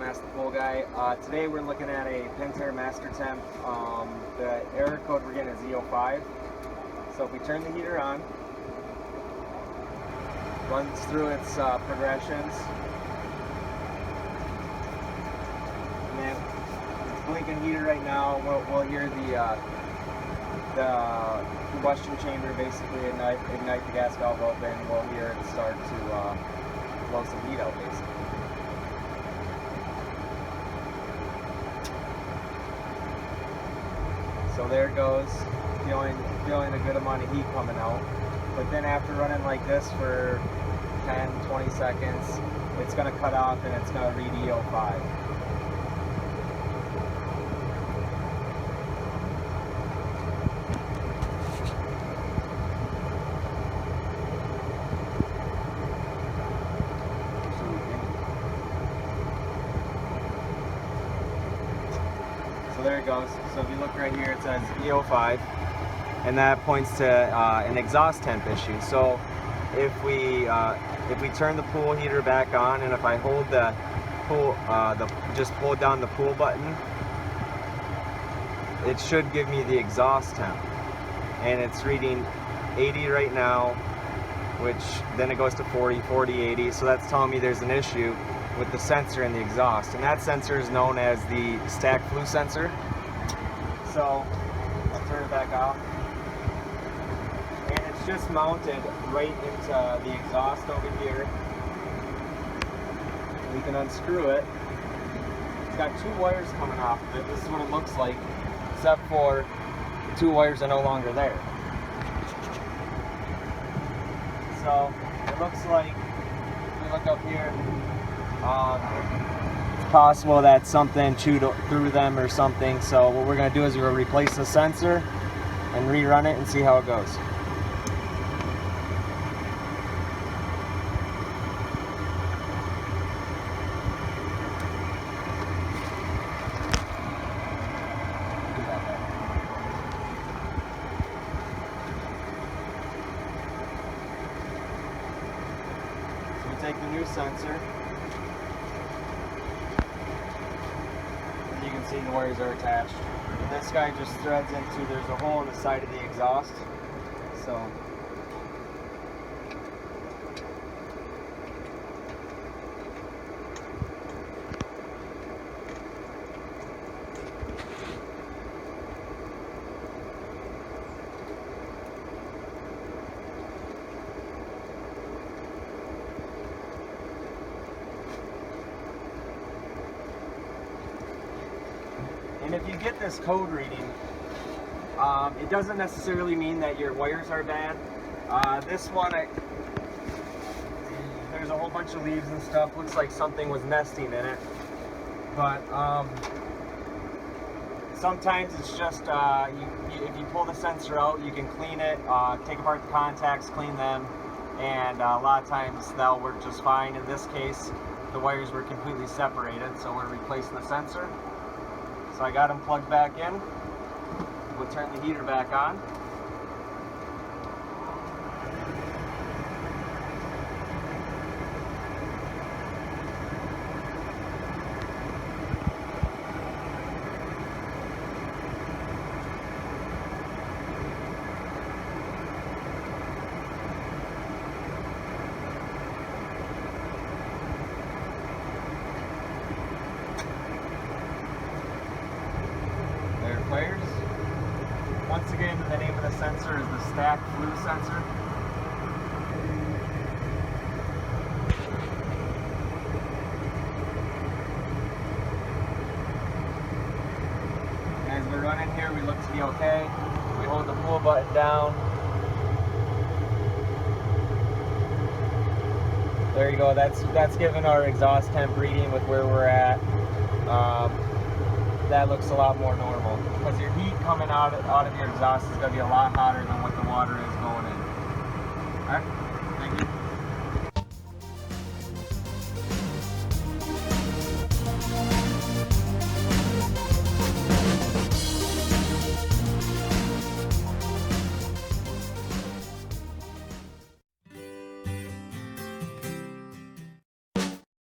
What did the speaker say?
Master Pool Guy. Today we're looking at a Pentair Mastertemp. The error code we're getting is E05. So if we turn the heater on, runs through its progressions, and then it's blinking heater right now. We'll hear the combustion chamber basically ignite the gas valve open. We'll hear it start to blow some heat out basically. So there it goes, feeling a good amount of heat coming out. But then after running like this for 10-20 seconds, it's going to cut off and it's going to read E05. So there it goes. So if you look right here, it says E05, and that points to an exhaust temp issue. So if we turn the pool heater back on, and if I hold the pool, just pull down the pool button, it should give me the exhaust temp, and it's reading 80 right now, which then it goes to 40, 80. So that's telling me there's an issue with the sensor in the exhaust, and that sensor is known as the stack Flue sensor. So I'll turn it back off, and it's just mounted right into the exhaust over here. We can unscrew it. It's got two wires coming off of it. This is what it looks like, except for the two wires are no longer there. So it looks like, if we look up here, it's possible that something chewed through them or something. So what we're going to do is we'll replace the sensor and rerun it and see how it goes. So we take the new sensor. You can see the wires are attached. And this guy just threads into, there's a hole in the side of the exhaust. So and if you get this code reading, it doesn't necessarily mean that your wires are bad. This one, there's a whole bunch of leaves and stuff. Looks like something was nesting in it. But sometimes it's just, if you pull the sensor out, you can clean it, take apart the contacts, clean them, and a lot of times that'll work just fine. In this case, the wires were completely separated, so we're replacing the sensor. So I got them plugged back in. We'll turn the heater back on. Players. Once again, the name of the sensor is the stack Flue sensor. As we're running here, we look to be okay. We hold the pool button down. There you go. That's giving our exhaust temp reading with where we're at. That looks a lot more normal, because your heat coming out of your exhaust is going to be a lot hotter than what the water is going in. All right.